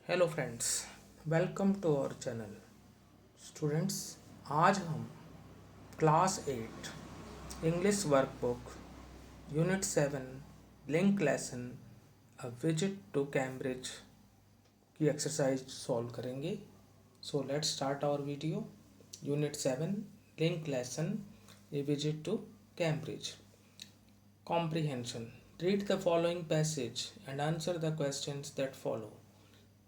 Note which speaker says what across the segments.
Speaker 1: Hello friends, welcome to our channel. Students, आज हम class 8 English workbook unit 7 link lesson a visit to Cambridge की exercise solve करेंगे। So let's start our video. Unit 7 link lesson a visit to Cambridge. Comprehension. Read the following passage and answer the questions that follow.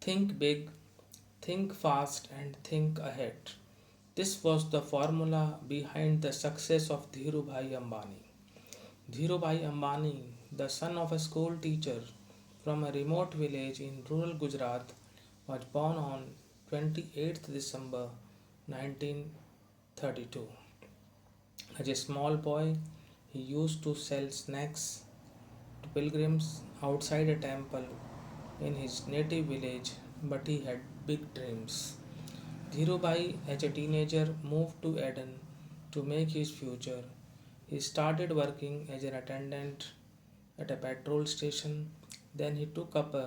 Speaker 1: Think big, think fast, and think ahead. This was the formula behind the success of Dhirubhai Ambani. Dhirubhai Ambani, the son of a school teacher from a remote village in rural Gujarat, was born on 28th December 1932. As a small boy, he used to sell snacks to pilgrims outside a temple in his native village, but he had big dreams. Dhirubhai, as a teenager, moved to Aden to make his future. He started working as an attendant at a petrol station. Then he took up a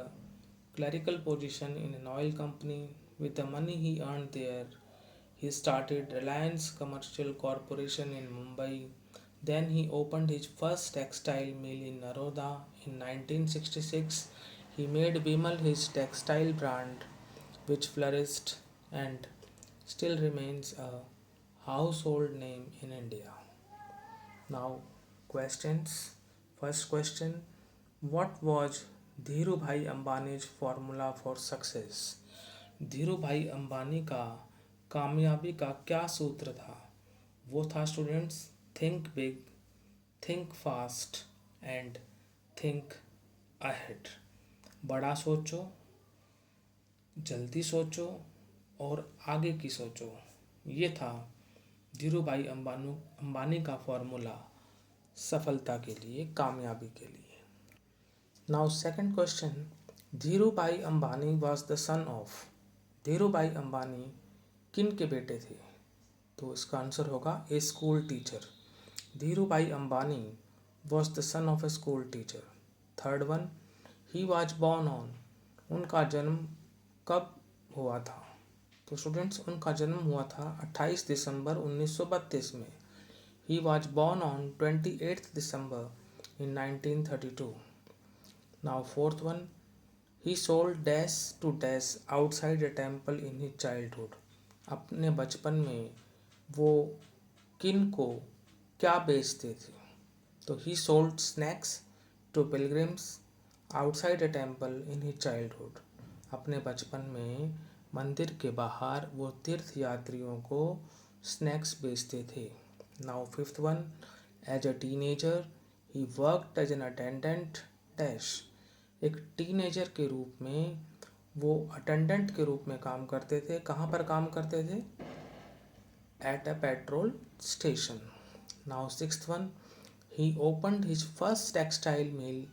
Speaker 1: clerical position in an oil company. With the money he earned there, he started Reliance Commercial Corporation in Mumbai. Then he opened his first textile mill in Naroda in 1966. He made Vimal his textile brand, which flourished and still remains a household name in India. Now, questions. First question: what was Dhirubhai Ambani's formula for success? Dhirubhai Ambani का कामयाबी का क्या सूत्र था? वो था students, think big, think fast and think ahead. बड़ा सोचो, जल्दी सोचो और आगे की सोचो। ये था धीरूभाई अंबानी का फॉर्मूला सफलता के लिए, कामयाबी के लिए। Now second question, Dhirubhai Ambani was the son of. Dhirubhai Ambani किन के बेटे थे? तो इसका आंसर होगा a school teacher. Dhirubhai Ambani was the son of a school teacher. Third one, he was born on. उनका जन्म कब हुआ था? तो स्टूडेंट्स, उनका जन्म हुआ था 28 दिसंबर 1932 में। He was born on 28 December in 1932। Now fourth one, he sold dash to dash outside a temple in his childhood. अपने बचपन में वो किन को क्या बेचते थे? तो he sold snacks to pilgrims outside a temple in his childhood. अपने बचपन में मंदिर के बाहर वो तीर्थ यात्रियों को स्नैक्स बेचते थे। Now fifth one, as a teenager he worked as an attendant dash. एक टीनेजर के रूप में वो अटेंडेंट के रूप में काम करते थे। कहाँ पर काम करते थे? At a petrol station. Now sixth one, he opened his first textile mill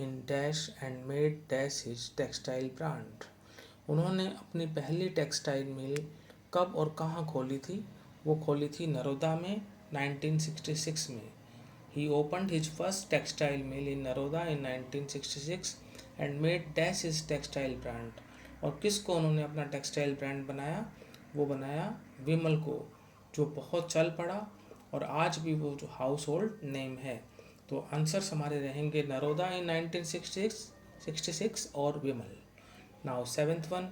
Speaker 1: in dash and made dash his textile brand. उन्होंने अपनी पहली टेक्सटाइल मिल कब और कहाँ खोली थी? वो खोली थी नरोदा में 1966 में। He opened his first textile mill in Naroda in 1966 and made dash his textile brand. और किसको उन्होंने अपना टेक्सटाइल ब्रांड बनाया? वो बनाया विमल को, जो बहुत चल पड़ा और आज भी वो जो हाउस होल्ड नेम है। तो आंसर्स हमारे रहेंगे नरोदा इन 1966 और विमल। Now seventh one,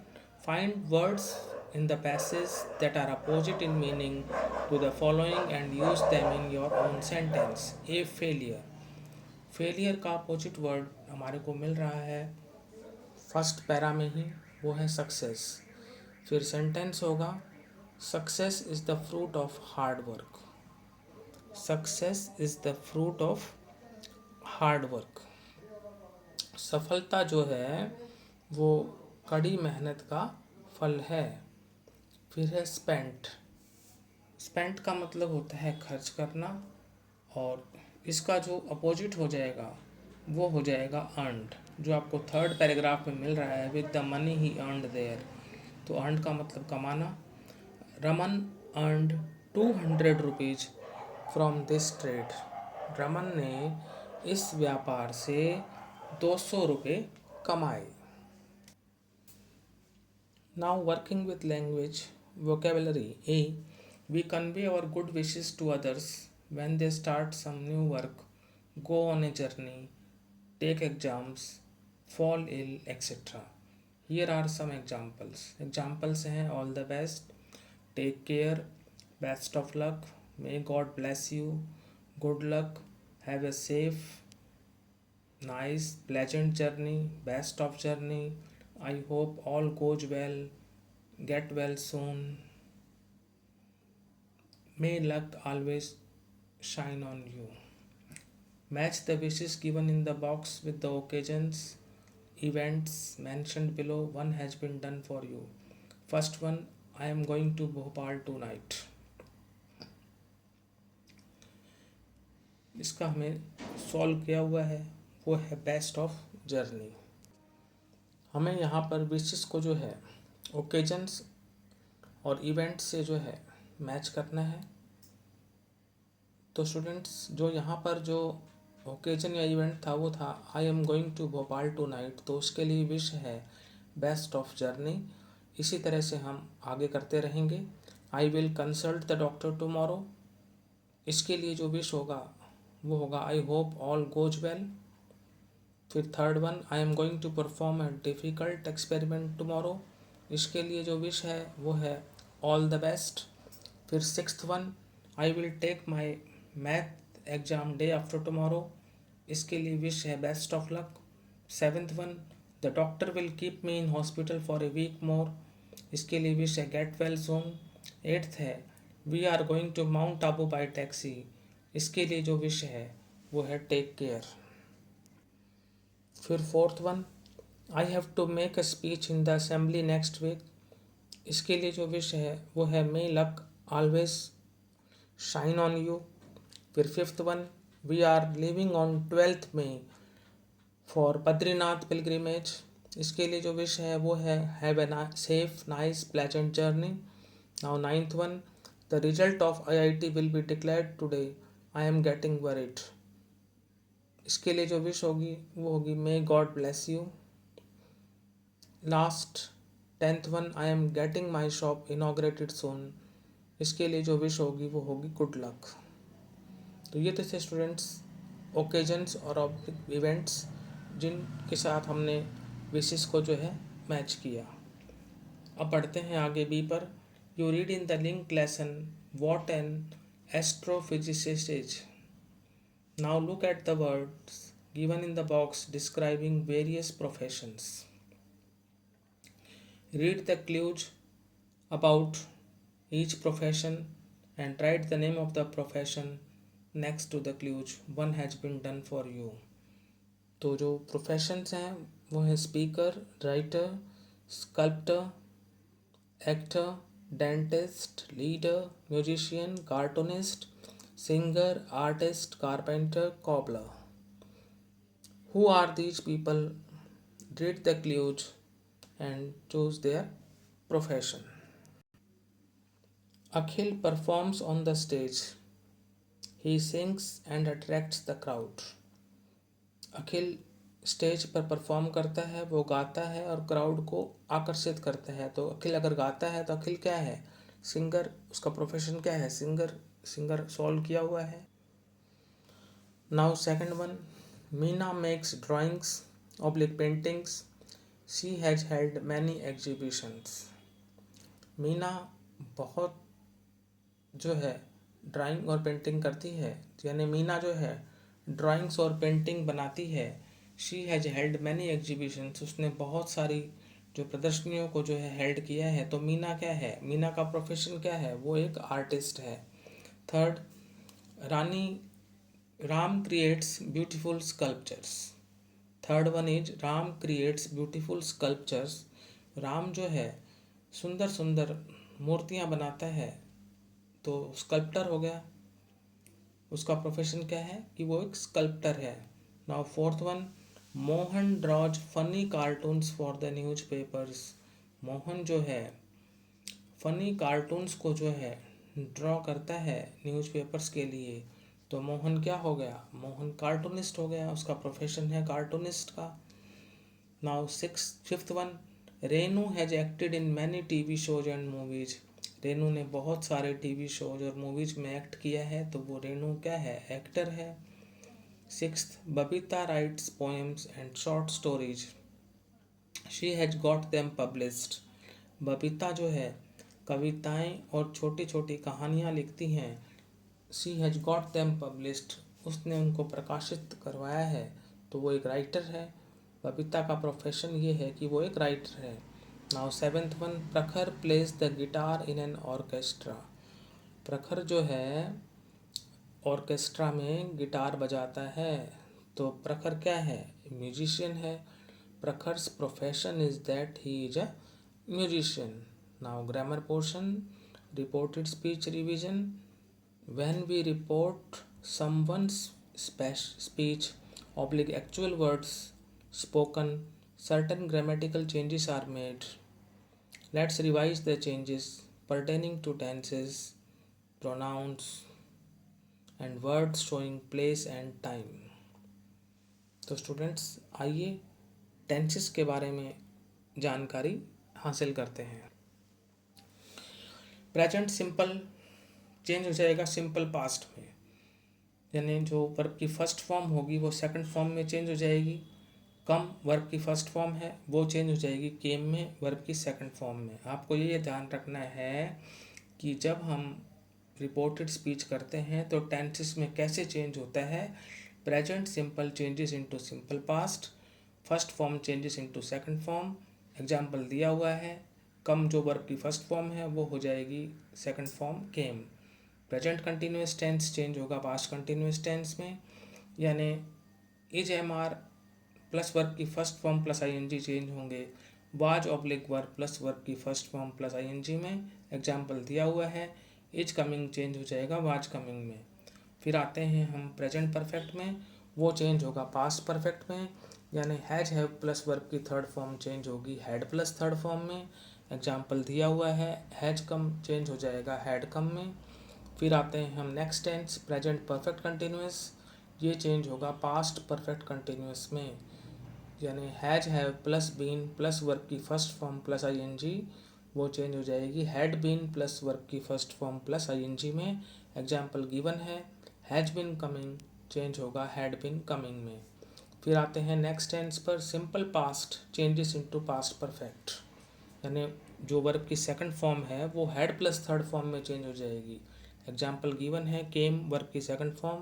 Speaker 1: find words in the passage that are opposite in meaning to the following and use them in your own sentence. A failure. Failure का opposite word हमारे को मिल रहा है फर्स्ट पैरा में ही, वो है सक्सेस। फिर sentence होगा success is the fruit of hard work. Success is the fruit of hard work. सफलता जो है वो कड़ी मेहनत का फल है। फिर है स्पेंट। स्पेंट का मतलब होता है खर्च करना, और इसका जो अपोजिट हो जाएगा वो हो जाएगा अर्नड, जो आपको थर्ड पैराग्राफ में मिल रहा है, with the money he earned there. तो अर्नड का मतलब कमाना। Raman earned 200 rupees from this trade. Raman ने इस व्यापार से 200 रुपये कमाए। Now, working with language vocabulary A, we convey our good wishes to others when they start some new work, go on a journey, take exams, fall ill, etc. Here are some examples. Examples हैं all the best, take care, best of luck, may God bless you, good luck, have a safe, nice, pleasant journey, best of journey, I hope all goes well, get well soon, may luck always shine on you. Match the wishes given in the box with the occasions, events mentioned below. One has been done for you. First one, I am going to Bhopal tonight. इसका हमें solve किया हुआ है, वो है best of journey. हमें यहाँ पर विशेस को जो है ओकेजन्स और इवेंट से जो है मैच करना है। तो स्टूडेंट्स, जो यहाँ पर जो ओकेजन या इवेंट था वो था I am going to Bhopal tonight, तो उसके लिए विश है बेस्ट ऑफ जर्नी। इसी तरह से हम आगे करते रहेंगे। I will consult the doctor tomorrow, इसके लिए जो विश होगा वो होगा I hope all goes well. फिर third one, I am going to perform a difficult experiment tomorrow, इसके लिए जो विश है वो है ऑल द बेस्ट। फिर sixth one, I will take my math exam day after tomorrow, इसके लिए विश है best of luck. Seventh one, the doctor will keep me in hospital for a week more, इसके लिए wish है get well soon. Eighth है we are going to mount Abu by taxi, इसके लिए जो विश है वो है टेक केयर। फिर fourth one, I have to make a speech in the assembly next week, इसके लिए जो विश है वो है may luck always shine on you. फिर fifth one, we are living on 12th May for Badrinath pilgrimage, इसके लिए जो विश है वो है have a safe nice pleasant journey. Now ninth one, the result of IIT will be declared today, I am getting worried, इसके लिए जो wish होगी वो होगी may God bless you. Last 10th one, I am getting my shop inaugurated soon, इसके लिए जो wish होगी वो होगी गुड लक। तो ये तो थे स्टूडेंट्स ओकेजन्स और इवेंट्स जिनके साथ हमने विशेस को जो है मैच किया। अब बढ़ते हैं आगे बी पर। You read in the link lesson what an astrophysicist is. Now look at the words given in the box describing various professions. Read the clues about each profession and write the name of the profession next to the clues. One has been done for you. तो जो professions हैं वो हैं speaker, writer, sculptor, actor, dentist, leader, musician, cartoonist, singer, artist, carpenter, cobbler. Who are these people? Read the clues and choose their profession. Akhil performs on the stage. He sings and attracts the crowd. Akhil stage पर perform करता है, वो गाता है और crowd को आकर्षित करता है। तो अखिल अगर गाता है तो अखिल क्या है? सिंगर। उसका प्रोफेशन क्या है? सिंगर। सिंगर सॉल्व किया हुआ है। Now second one, Meena makes drawings oblique paintings, she has held many exhibitions. Meena बहुत जो है ड्राइंग और पेंटिंग करती है, यानी मीना जो है ड्राइंग्स और पेंटिंग बनाती है। She has held many exhibitions, उसने बहुत सारी जो प्रदर्शनियों को जो है हेल्ड किया है। तो मीना क्या है? मीना का प्रोफेशन क्या है? वो एक आर्टिस्ट है। Third, Ram creates beautiful sculptures. Third one is Ram creates beautiful sculptures. Ram जो है सुंदर सुंदर मूर्तियाँ बनाता है, तो स्कल्प्टर हो गया। उसका प्रोफेशन क्या है कि वो एक स्कल्प्टर है। Now fourth one, Mohan draws funny cartoons for the newspapers. Mohan जो है फनी कार्टून्स को जो है ड्रॉ करता है न्यूज़पेपर्स के लिए। तो मोहन क्या हो गया? मोहन कार्टूनिस्ट हो गया, उसका प्रोफेशन है कार्टूनिस्ट का। Now fifth one, Renu has acted in many TV shows and movies. Renu ने बहुत सारे टीवी शोज और मूवीज में एक्ट किया है, तो वो रेनू क्या है, एक्टर है। Sixth, Babita rights poems and short stories, she has got them published. Babita जो है कविताएं और छोटी छोटी कहानियाँ लिखती हैं। She has got them published, उसने उनको प्रकाशित करवाया है, तो वो एक राइटर है। बबीता का प्रोफेशन ये है कि वो एक राइटर है। नाउ सेवेंथ वन, प्रखर plays the guitar in an orchestra. प्रखर जो है ऑर्केस्ट्रा में गिटार बजाता है, तो प्रखर क्या है, म्यूजिशियन है। Prakhar's profession is that he is a musician. Now grammar portion, reported speech revision. When we report someone's speech, actual words spoken, certain grammatical changes are made. Let's revise the changes pertaining to tenses, pronouns, and words showing place and time. तो students आइए tenses के बारे में जानकारी हासिल करते हैं। Present simple change हो जाएगा सिंपल पास्ट में, यानी जो वर्ब की फर्स्ट फॉर्म होगी वो सेकंड फॉर्म में चेंज हो जाएगी। कम वर्ब की फर्स्ट फॉर्म है, वो चेंज हो जाएगी केम में वर्ब की सेकंड फॉर्म में। आपको ये ध्यान रखना है कि जब हम रिपोर्टेड स्पीच करते हैं तो टेंसेस में कैसे चेंज होता है। Present simple changes into simple past, first form changes into second form. Example दिया हुआ है, कम जो वर्ब की फर्स्ट फॉर्म है वो हो जाएगी second form came. Present continuous tense change होगा पास्ट कंटिन्यूस टेंस में, यानी is am are plus verb की first form plus I N G change होंगे was oblique verb plus verb की फर्स्ट फॉर्म प्लस आईएनजी में। एग्जाम्पल दिया हुआ है, इज कमिंग चेंज हो जाएगा वाज कमिंग में। फिर आते हैं हम प्रेजेंट परफेक्ट में, वो चेंज होगा पास्ट परफेक्ट में, यानी हैज हैव प्लस वर्ब की थर्ड फॉर्म चेंज होगी हैड प्लस थर्ड फॉर्म में। एग्जाम्पल दिया हुआ है, हैज कम चेंज हो जाएगा हैड कम में। फिर आते हैं हम next tense present perfect continuous, ये चेंज होगा पास्ट परफेक्ट कंटिन्यूस में, यानी has have plus been plus verb की फर्स्ट फॉर्म प्लस आईएनजी, वो चेंज हो जाएगी हैड बीन प्लस वर्ब की फर्स्ट फॉर्म प्लस आईएनजी में। एग्जाम्पल गिवन है, हैज बीन कमिंग चेंज होगा हैड बीन कमिंग में। फिर आते हैं नेक्स्ट टेंस पर, simple past changes into past perfect, यानी जो वर्ब की सेकंड फॉर्म है वो हैड प्लस थर्ड फॉर्म में चेंज हो जाएगी। एग्जाम्पल गिवन है, केम वर्ब की सेकंड फॉर्म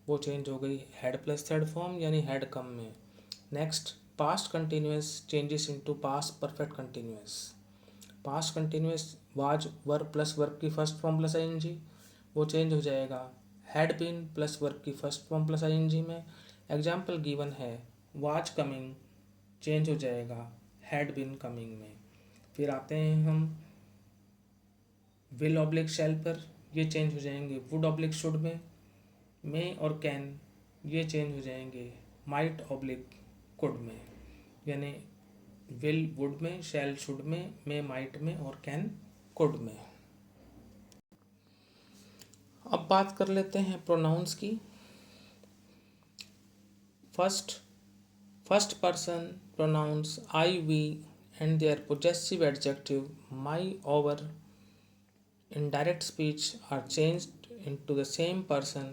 Speaker 1: वो चेंज हो गई हैड प्लस थर्ड फॉर्म यानी हैड कम में। Next past continuous changes into past perfect continuous. Past continuous was verb plus verb की फर्स्ट फॉर्म प्लस आईएनजी, वो चेंज हो जाएगा हैड बीन प्लस वर्ब की फर्स्ट फॉर्म प्लस आईएनजी में। Example given है, was coming change हो जाएगा had been coming में। फिर आते हैं हम विल ऑब्लिक शैल पर, ये चेंज हो जाएंगे वुड ऑब्लिक शुड में। मे और कैन ये चेंज हो जाएंगे माइट ऑब्लिक कुड में, यानी विल वुड में, शैल शुड में, मे माइट में और कैन कुड में। अब बात कर लेते हैं प्रोनाउंस की। First person pronouns I we and their possessive adjective my over in direct speech are changed into the same person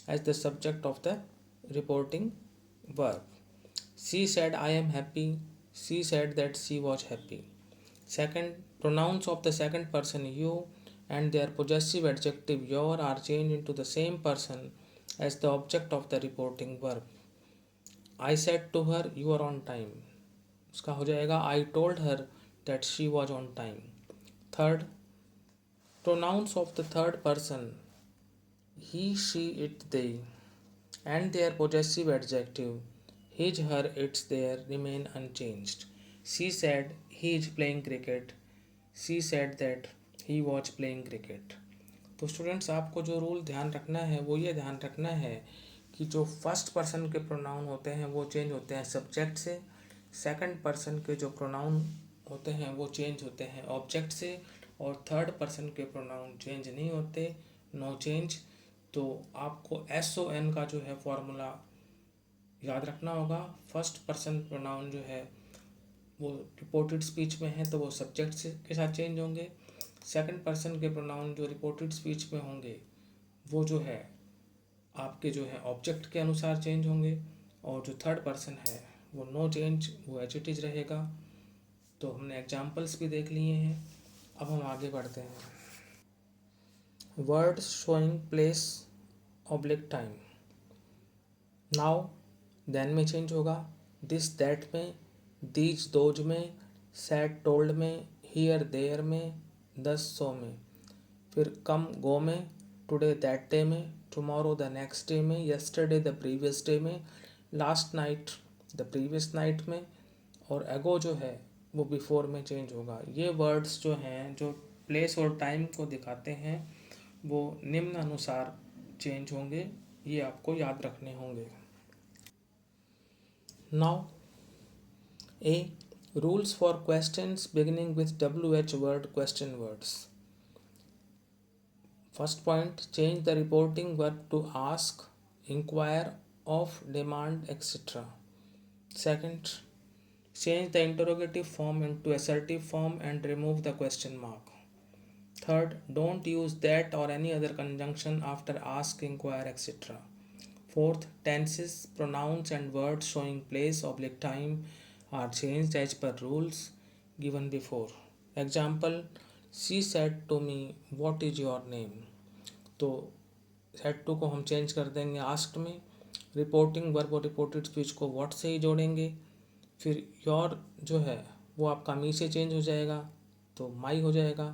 Speaker 1: as the subject of the reporting verb. She said I am happy, she said that she was happy. Second, pronouns of the second person you and their possessive adjective your are changed into the same person as the object of the reporting verb. I said to her you are on time, उसका हो जाएगा I told her that she was on time. Third, pronouns of the third person he, she, it, they and their possessive adjective his, her, its, their remain unchanged. She said he is playing cricket. She said that he was playing cricket. तो students आपको जो rule ध्यान रखना है वो ये ध्यान रखना है कि जो फर्स्ट पर्सन के प्रोनाउन होते हैं वो चेंज होते हैं सब्जेक्ट से, सेकंड पर्सन के जो प्रोनाउन होते हैं वो चेंज होते हैं ऑब्जेक्ट से, और थर्ड पर्सन के प्रोनाउन चेंज नहीं होते, नो चेंज। तो आपको SON का जो है फॉर्मूला याद रखना होगा। फर्स्ट पर्सन प्रोनाउन जो है वो रिपोर्टेड स्पीच में है तो वो सब्जेक्ट से के साथ चेंज होंगे। सेकंड पर्सन के प्रोनाउन जो रिपोर्टेड स्पीच में होंगे वो जो है आपके जो है ऑब्जेक्ट के अनुसार चेंज होंगे। और जो थर्ड पर्सन है वो नो चेंज, वो एज इट इज़ रहेगा। तो हमने एग्जाम्पल्स भी देख लिए हैं, अब हम आगे बढ़ते हैं। Words showing place oblique time. Now then में चेंज होगा, दिस दैट में, दीज दोज में, सैड टोल्ड में, हियर देयर में, दस सो में। फिर कम गो में, टुडे दैट डे में, टुमारो द नेक्स्ट डे में, यस्टरडे द प्रीवियस डे में, last night the previous night में। और एगो जो है वो बिफोर में चेंज होगा। ये वर्ड्स जो हैं जो प्लेस और टाइम को दिखाते हैं वो निम्न अनुसार चेंज होंगे, ये आपको याद रखने होंगे। Now A rules for questions beginning with WH word question words. First point, change the reporting verb to ask, inquire, of, demand etcetera. Second, change the interrogative form into assertive form and remove the question mark. Third, don't use that or any other conjunction after ask, inquire, etc. Fourth, tenses, pronouns and words showing place oblique time are changed as per rules given before. Example, she said to me, what is your name? तो said to को हम change कर देंगे asked में, reporting verb और reported speech को what से ही जोड़ेंगे। फिर योर जो है वो आपका मी से चेंज हो जाएगा तो माई हो जाएगा,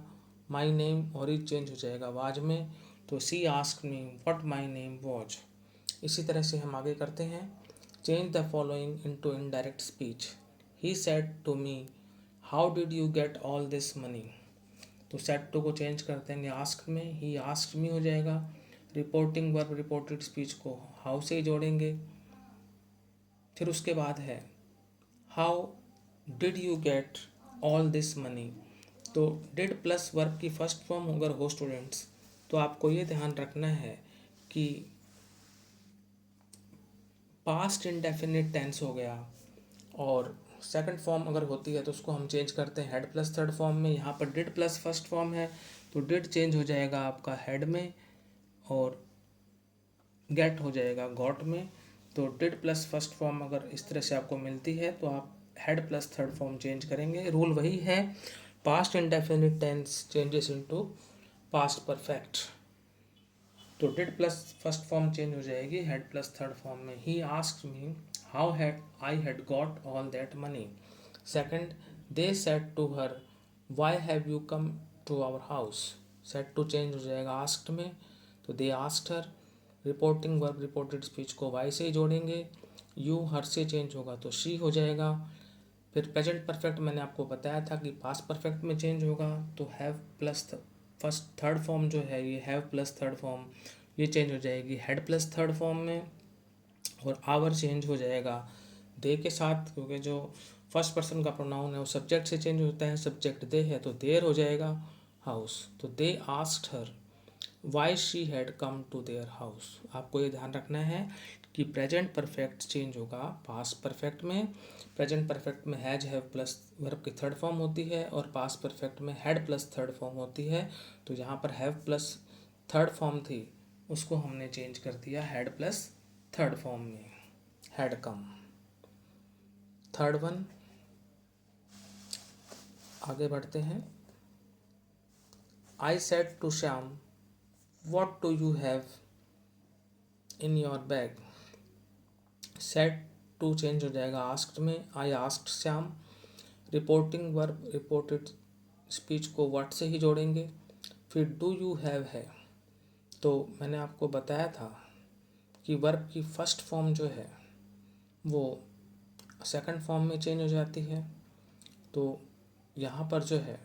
Speaker 1: माई नेम, और इज चेंज हो जाएगा वाज में, तो she asked me what my name was. इसी तरह से हम आगे करते हैं। Change the following into indirect speech. He said to me, how did you get all this money. तो सेड टू को चेंज कर देंगे आस्क्ड में, ही आस्क्ड मी हो जाएगा। रिपोर्टिंग वर्ब रिपोर्टेड स्पीच को हाउ से ही जोड़ेंगे। फिर उसके बाद है how did you get all this money. तो डिड प्लस वर्ब की फर्स्ट फॉर्म अगर हो स्टूडेंट्स तो आपको ये ध्यान रखना है कि पास्ट इंडेफिनिट टेंस हो गया और सेकंड फॉर्म अगर होती है तो उसको हम चेंज करते हैं हेड प्लस थर्ड फॉर्म में। यहाँ पर डिड प्लस फर्स्ट फॉर्म है तो डिड चेंज हो जाएगा आपका हेड में और गेट हो जाएगा गॉट में। तो डिड प्लस फर्स्ट फॉर्म अगर इस तरह से आपको मिलती है तो आप had plus third form change करेंगे। रूल वही है, past indefinite tense changes into past perfect. तो did plus first form change हो जाएगी हेड प्लस थर्ड फॉर्म में। He asked me how had I had got all that money. Second, they said to her why have you come to our house. Said to change हो जाएगा asked में तो they asked her. Reporting verb reported speech को Y से ही जोड़ेंगे। You हर से change होगा तो शी हो जाएगा। फिर प्रेजेंट परफेक्ट मैंने आपको बताया था कि पास्ट परफेक्ट में चेंज होगा तो have plus first third form जो है ये हैव प्लस थर्ड फॉर्म ये चेंज हो जाएगी हेड प्लस थर्ड फॉर्म में। और आवर चेंज हो जाएगा दे के साथ, क्योंकि जो फर्स्ट पर्सन का प्रोनाउन है वो सब्जेक्ट से चेंज होता है, सब्जेक्ट दे है तो देयर हो जाएगा हाउस। तो they asked her why she had come to their house. आपको ये ध्यान रखना है कि प्रेजेंट परफेक्ट चेंज होगा पास्ट परफेक्ट में। प्रेजेंट परफेक्ट में हैज हैव प्लस वर्ब की थर्ड फॉर्म होती है और पास्ट परफेक्ट में हैड प्लस थर्ड फॉर्म होती है। तो यहाँ पर हैव प्लस थर्ड फॉर्म थी उसको हमने चेंज कर दिया हैड प्लस थर्ड फॉर्म में, हैड कम। थर्ड वन, आगे बढ़ते हैं। I said to Shyam what do you have in your bag. Said to change हो जाएगा आस्क्ड में, I asked Shyam. Reporting verb reported speech को व्हाट से ही जोड़ेंगे। फिर डू यू हैव है तो मैंने आपको बताया था कि वर्ब की फर्स्ट फॉर्म जो है वो सेकंड फॉर्म में चेंज हो जाती है। तो यहाँ पर जो है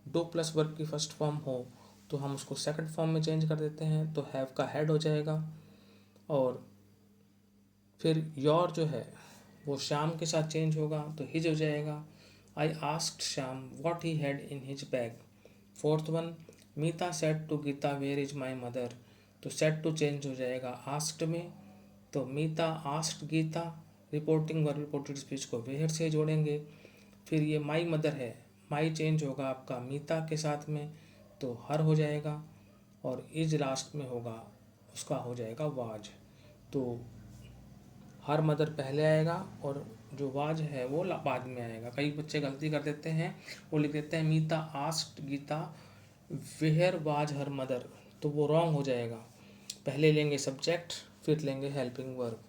Speaker 1: डू प्लस वर्ब की फर्स्ट फॉर्म हो तो हम उसको सेकंड फॉर्म में चेंज कर देते हैं तो हैव का हैड हो जाएगा। और फिर योर जो है वो श्याम के साथ चेंज होगा तो हिज हो जाएगा। I asked Shyam what he had in his bag. Fourth one, Mita said to Gita where is my mother. तो सेड टू चेंज हो जाएगा आस्क्ड में तो Mita asked Gita. Reporting verb reported speech को वेयर से जोड़ेंगे। फिर ये माई मदर है, माई चेंज होगा आपका मीता के साथ में तो हर हो जाएगा, और इज लास्ट में होगा उसका हो जाएगा वाज। तो हर मदर पहले आएगा और जो वाज है वो बाद में आएगा। कई बच्चे गलती कर देते हैं, वो लिख देते हैं Mita asked Gita where was her mother, तो वो रॉन्ग हो जाएगा। पहले लेंगे सब्जेक्ट फिर लेंगे हेल्पिंग वर्ब।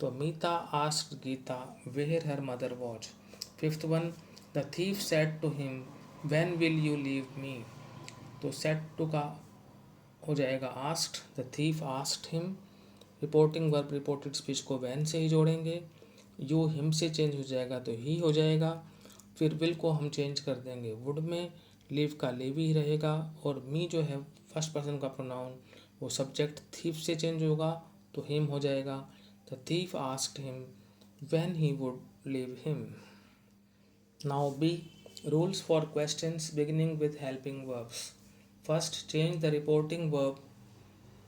Speaker 1: तो Mita asked Gita where her mother was. Fifth one, the thief said to him when will you leave me, तो सेड टू का हो जाएगा asked, the thief asked him. Reporting verb reported speech को when से ही जोड़ेंगे, you him से change हो जाएगा तो ही हो जाएगा। फिर विल को हम चेंज कर देंगे वुड में, लीव का लिव ही रहेगा, और मी जो है फर्स्ट पर्सन का प्रोनाउन वो सब्जेक्ट थीफ से चेंज होगा तो हिम हो जाएगा। The thief asked him when he would leave him. Now B, rules for questions beginning with helping verbs. First, change the reporting verb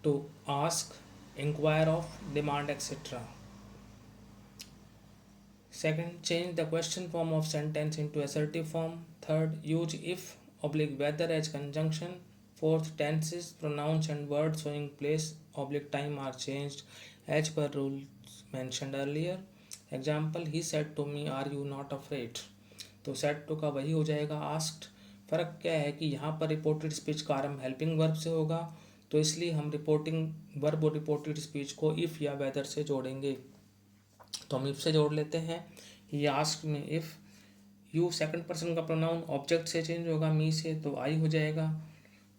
Speaker 1: to ask, inquire of, demand, etc. Second, change the question form of sentence into assertive form. Third, use if oblique whether as conjunction. Fourth, tenses, pronouns and words showing place oblique time are changed as per rules mentioned earlier. Example, he said to me, are you not afraid? तो said to का वही हो जाएगा asked. फ़र्क क्या है कि यहाँ पर रिपोर्टेड स्पीच का आरंभ हेल्पिंग वर्ब से होगा, तो इसलिए हम रिपोर्टिंग वर्ब और रिपोर्टेड स्पीच को इफ़ या वेदर से जोड़ेंगे। तो हम इफ़ से जोड़ लेते हैं, ही आस्क्ड में इफ़, यू सेकंड पर्सन का प्रोनाउन ऑब्जेक्ट से चेंज होगा मी से तो आई हो जाएगा।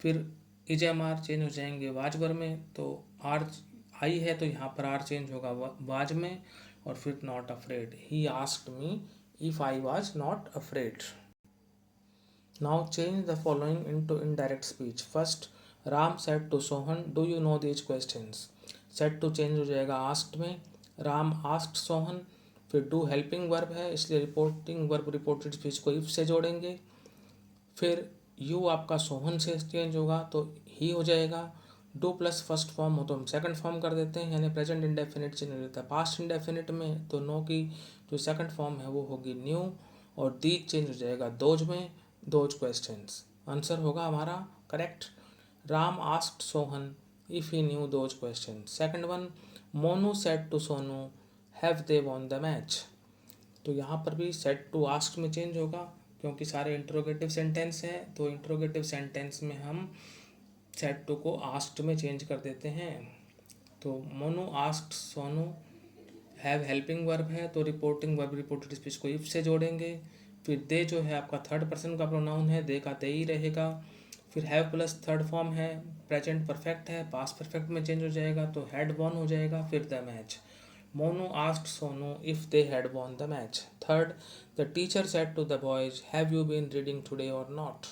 Speaker 1: फिर इज एम आर चेंज हो जाएंगे वाज वर्ब में, तो आर आई है तो यहाँ पर आर चेंज होगा वाज में, और फिर not afraid, he asked me if I was not afraid. Now change the following into indirect speech. First, Ram said to Sohan, do you know these questions? Said to change हो जाएगा asked में, Ram asked Sohan। फिर do helping verb है इसलिए reporting verb reported speech को if से जोड़ेंगे। फिर you आपका सोहन से चेंज होगा तो ही हो जाएगा। डू प्लस फर्स्ट फॉर्म हो तो हम सेकंड फॉर्म कर देते हैं, यानी प्रेजेंट इंडेफिनिट चेंज हो जाता है। पास्ट इंडेफिनिट में तो नो की जो सेकंड फॉर्म है वो होगी न्यू, और दीज चेंज हो जाएगा दोज में, दोज क्वेश्चंस। आंसर होगा हमारा correct, Ram asked Sohan if he knew those question. Second one, Monu said to Sonu have they won the match, तो यहाँ पर भी सेड टू आस्क्ड में चेंज होगा क्योंकि सारे इंट्रोगेटिव सेंटेंस हैं, तो इंट्रोगेटिव सेंटेंस में हम सेड टू को आस्क्ड में चेंज कर देते हैं। तो Monu asked Sonu, have helping verb है तो रिपोर्टिंग वर्ब रिपोर्टेड स्पीच को इफ से जोड़ेंगे। फिर दे जो है आपका थर्ड पर्सन का प्रोनाउन है, दे का दे ही रहेगा। फिर हैव प्लस थर्ड फॉर्म है, प्रेजेंट परफेक्ट है, पास्ट परफेक्ट में चेंज हो जाएगा तो हैड वॉन हो जाएगा। फिर the match, Monu asked Sonu if they had won the match. Third, the teacher said to the boys have you been reading today और नॉट,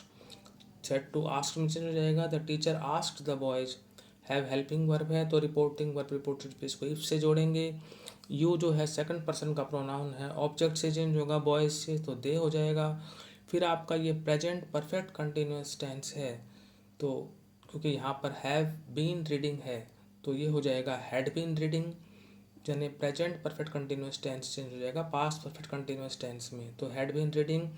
Speaker 1: सेड टू आस्क्ड में चेंज हो जाएगा। The teacher asked the boys, have helping verb है तो reporting verb reported speech को if से जोड़ेंगे। You जो है सेकंड पर्सन का प्रोनाउन है, ऑब्जेक्ट से चेंज होगा बॉयज से तो दे हो जाएगा। फिर आपका ये प्रेजेंट परफेक्ट कंटिन्यूस टेंस है, तो क्योंकि यहाँ पर हैव बीन रीडिंग है तो ये हो जाएगा हैड बीन रीडिंग, यानी present perfect continuous tense change हो जाएगा पास्ट परफेक्ट कंटिन्यूस टेंस में, तो had been reading.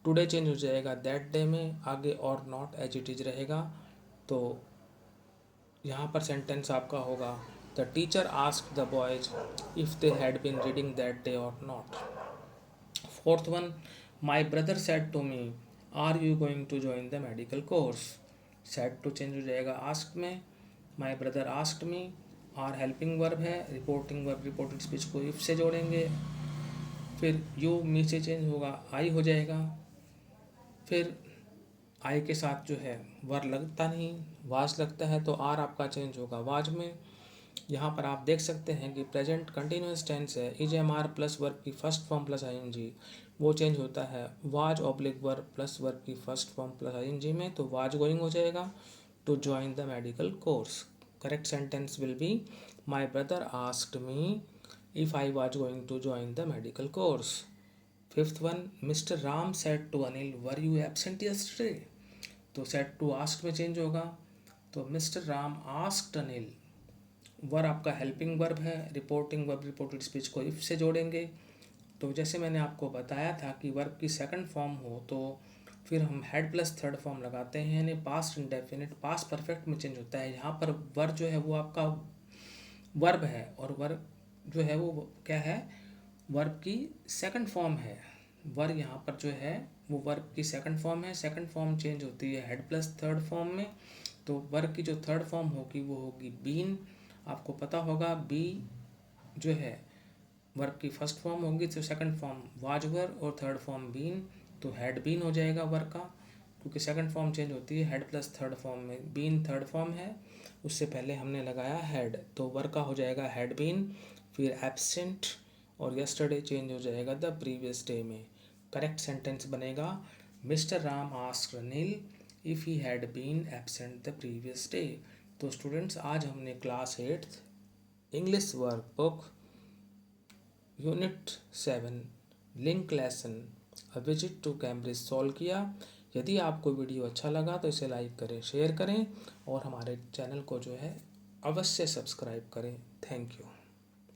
Speaker 1: Today change हो जाएगा दैट डे में, आगे और नॉट एज इट इज रहेगा। तो यहाँ पर सेंटेंस आपका होगा the teacher asked the boys if they had been reading that day or not. Fourth one, my brother said to me are you going to join the medical course, said to change हो जाएगा asked में, my brother asked me, are helping verb है, reporting verb reported speech को if से जोड़ेंगे। फिर you मी से change होगा आई हो जाएगा। फिर आई के साथ जो है वर लगता नहीं, वाज लगता है तो आर आपका चेंज होगा वाज में। यहाँ पर आप देख सकते हैं कि प्रेजेंट कंटिन्यूस टेंस है, is am are plus verb की first form plus I N G, वो चेंज होता है was oblique verb plus verb की first form plus I N G में, तो वाज गोइंग हो जाएगा to join the medical course. Correct sentence will be my brother asked me if I was going to join the medical course. Fifth one, mister Ram said to Anil were you absent yesterday, तो said to asked में change होगा, तो mister Ram asked Anil, वर आपका helping verb है, reporting verb reported speech को if से जोड़ेंगे। तो जैसे मैंने आपको बताया था कि वर्ब की सेकंड फॉर्म हो तो फिर हम हैड प्लस थर्ड फॉर्म लगाते हैं, यानी पास्ट इंडेफिनिट पास्ट परफेक्ट में चेंज होता है। यहाँ पर वर्ब जो है वो आपका वर्ब है, और वर्ब जो है वो क्या है, वर्ब की सेकंड फॉर्म है। वर्ब यहाँ पर जो है वो वर्ब की सेकंड फॉर्म है। सेकंड फॉर्म चेंज होती है हेड प्लस थर्ड फॉर्म में। तो वर्ब की जो थर्ड फॉर्म होगी वो होगी बीन। आपको पता होगा बी जो है वर्ब की फर्स्ट फॉर्म होगी, तो सेकंड फॉर्म वाज वर और थर्ड फॉर्म बीन, तो हैड बीन हो जाएगा वर्ब का, क्योंकि सेकंड फॉर्म चेंज होती है हेड प्लस थर्ड फॉर्म में। बीन थर्ड फॉर्म है, उससे पहले हमने लगाया हेड, तो वर्ब का हो जाएगा हैड बीन। फिर एब्सेंट और यस्टरडे चेंज हो जाएगा द प्रीवियस डे में। करेक्ट सेंटेंस बनेगा mister Ram asked Anil if he had been absent the previous day. तो स्टूडेंट्स, आज हमने class 8th English workbook unit 7 link lesson a visit to Cambridge solve किया। यदि आपको वीडियो अच्छा लगा तो इसे लाइक करें, शेयर करें और हमारे चैनल को जो है अवश्य सब्सक्राइब करें। Thank you.